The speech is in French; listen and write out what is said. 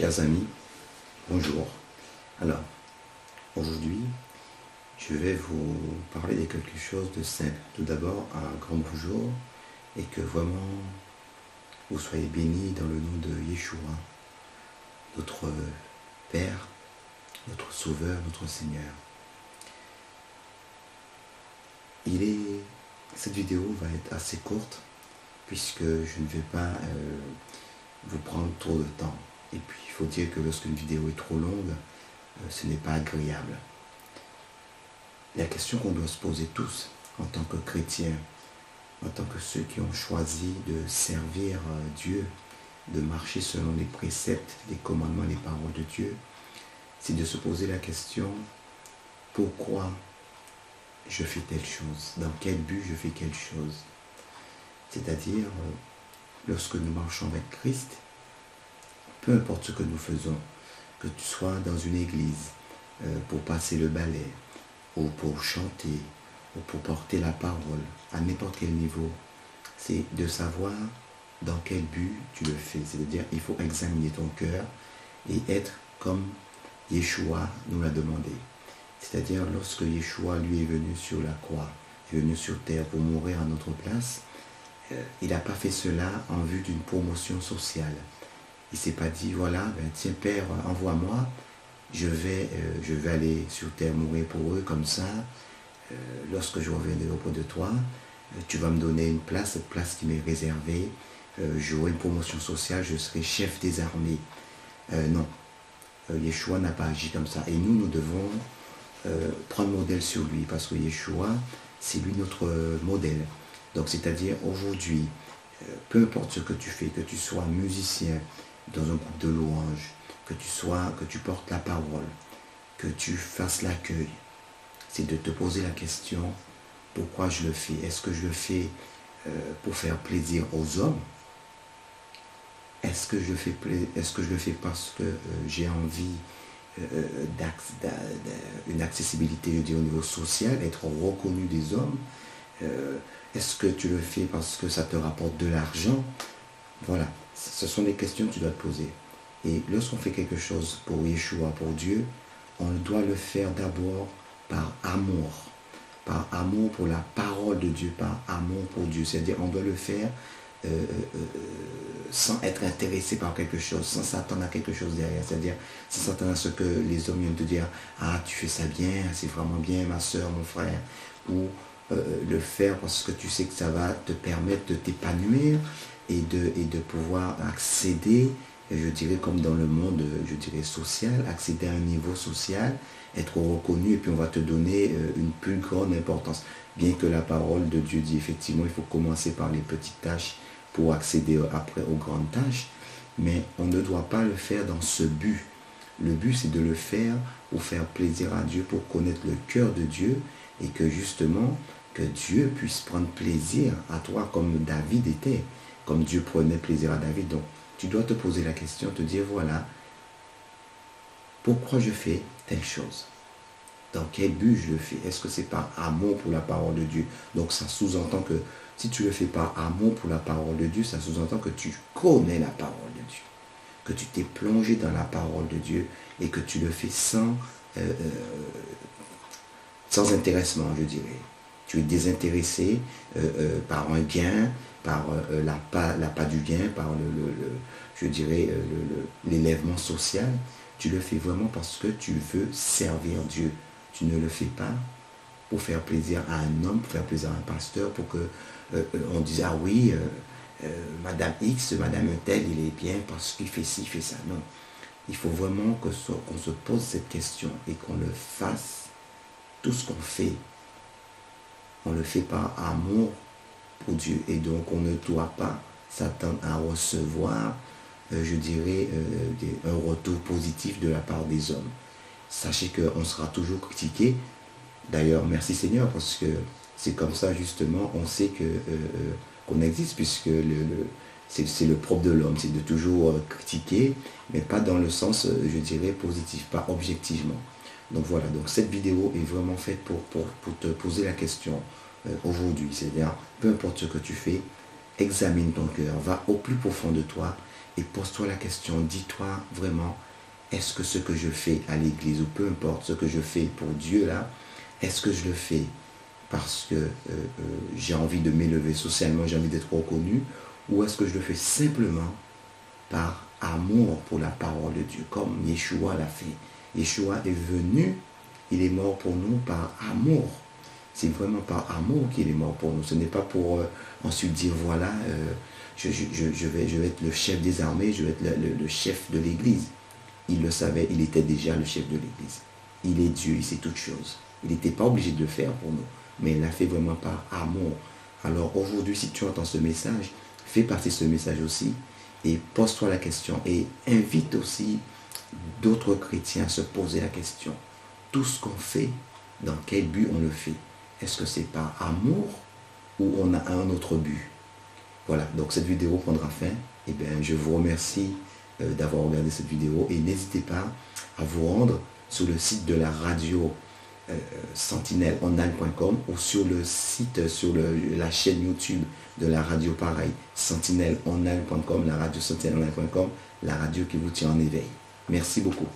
Chers amis, bonjour. Alors, aujourd'hui, je vais vous parler de quelque chose de simple. Tout d'abord, un grand bonjour et que vraiment vous soyez bénis dans le nom de Yeshua, notre Père, notre Sauveur, notre Seigneur. Cette vidéo va être assez courte puisque je ne vais pas vous prendre trop de temps. Et puis, il faut dire que lorsqu'une vidéo est trop longue, ce n'est pas agréable. La question qu'on doit se poser tous, en tant que chrétiens, en tant que ceux qui ont choisi de servir Dieu, de marcher selon les préceptes, les commandements, les paroles de Dieu, c'est de se poser la question, pourquoi je fais telle chose? Dans quel but je fais quelque chose? C'est-à-dire, lorsque nous marchons avec Christ, peu importe ce que nous faisons, que tu sois dans une église pour passer le balai, ou pour chanter, ou pour porter la parole, à n'importe quel niveau, c'est de savoir dans quel but tu le fais. C'est-à-dire, il faut examiner ton cœur et être comme Yeshua nous l'a demandé. C'est-à-dire, lorsque Yeshua, lui, est venu sur la croix, est venu sur terre pour mourir à notre place, il n'a pas fait cela en vue d'une promotion sociale. Il ne s'est pas dit, voilà, tiens Père, envoie-moi, je vais aller sur terre mourir pour eux, comme ça, lorsque je reviendrai auprès de toi, tu vas me donner une place, cette place qui m'est réservée, j'aurai une promotion sociale, je serai chef des armées. Non, Yeshua n'a pas agi comme ça. Et nous devons prendre modèle sur lui, parce que Yeshua, c'est lui notre modèle. Donc, c'est-à-dire, aujourd'hui, peu importe ce que tu fais, que tu sois musicien dans un groupe de louanges, que tu portes la parole, que tu fasses l'accueil, c'est de te poser la question, pourquoi je le fais? Est-ce que je le fais pour faire plaisir aux hommes? Est-ce que je le fais parce que j'ai envie d'une accessibilité, je dis, au niveau social, être reconnu des hommes? Est-ce que tu le fais parce que ça te rapporte de l'argent? Voilà, ce sont des questions que tu dois te poser. Et lorsqu'on fait quelque chose pour Yeshua, pour Dieu, on doit le faire d'abord par amour pour la parole de Dieu, par amour pour Dieu. C'est-à-dire, on doit le faire sans être intéressé par quelque chose, sans s'attendre à quelque chose derrière. C'est-à-dire, sans s'attendre à ce que les hommes viennent te dire, ah, tu fais ça bien, c'est vraiment bien, ma soeur, mon frère, ou le faire parce que tu sais que ça va te permettre de t'épanouir et de pouvoir accéder, je dirais comme dans le monde, je dirais social, accéder à un niveau social, être reconnu, et puis on va te donner une plus grande importance. Bien que la parole de Dieu dit effectivement, il faut commencer par les petites tâches pour accéder après aux grandes tâches, mais on ne doit pas le faire dans ce but. Le but, c'est de le faire pour faire plaisir à Dieu, pour connaître le cœur de Dieu, et que justement, que Dieu puisse prendre plaisir à toi comme David était, comme Dieu prenait plaisir à David. Donc, tu dois te poser la question, te dire, voilà, pourquoi je fais telle chose? Dans quel but je le fais? Est-ce que c'est par amour pour la parole de Dieu? Donc, ça sous-entend que si tu le fais par amour pour la parole de Dieu, ça sous-entend que tu connais la parole de Dieu, que tu t'es plongé dans la parole de Dieu et que tu le fais sans intéressement, je dirais. Tu es désintéressé par un gain, par l'appât du gain, par je dirais, l'élèvement social. Tu le fais vraiment parce que tu veux servir Dieu. Tu ne le fais pas pour faire plaisir à un homme, pour faire plaisir à un pasteur, pour que on dise, ah oui, Madame X, Madame Tel, il est bien parce qu'il fait ci, il fait ça. Non. Il faut vraiment qu'on se pose cette question et qu'on le fasse. Tout ce qu'on fait, on le fait par amour pour Dieu. Et donc, on ne doit pas s'attendre à recevoir, je dirais, un retour positif de la part des hommes. Sachez qu'on sera toujours critiqué. D'ailleurs, merci Seigneur, parce que c'est comme ça, justement, on sait qu'on existe, puisque c'est le propre de l'homme, c'est de toujours critiquer, mais pas dans le sens, je dirais, positif, pas objectivement. Donc voilà, donc cette vidéo est vraiment faite pour te poser la question aujourd'hui. C'est-à-dire, peu importe ce que tu fais, examine ton cœur, va au plus profond de toi et pose-toi la question, dis-toi vraiment, est-ce que ce que je fais à l'église, ou peu importe ce que je fais pour Dieu là, est-ce que je le fais parce que j'ai envie de m'élever socialement, j'ai envie d'être reconnu, ou est-ce que je le fais simplement par amour pour la parole de Dieu, comme Yeshua l'a fait. Yeshua est venu, il est mort pour nous par amour. C'est vraiment par amour qu'il est mort pour nous. Ce n'est pas pour ensuite dire, voilà, je vais être le chef des armées, je vais être le chef de l'Église. Il le savait, il était déjà le chef de l'Église. Il est Dieu, il sait toutes choses. Il n'était pas obligé de le faire pour nous, mais il l'a fait vraiment par amour. Alors aujourd'hui, si tu entends ce message, fais partie de ce message aussi et pose-toi la question et invite aussi d'autres chrétiens à se poser la question. Tout ce qu'on fait, dans quel but on le fait? Est-ce que c'est par amour ou on a un autre but? Voilà, donc cette vidéo prendra fin. Et bien, je vous remercie d'avoir regardé cette vidéo et n'hésitez pas à vous rendre sur le site de la radio sentinelleonline.com ou sur le site, sur la chaîne YouTube de la radio pareil, sentinelleonline.com, la radio sentinelleonline.com, la radio qui vous tient en éveil. Merci beaucoup.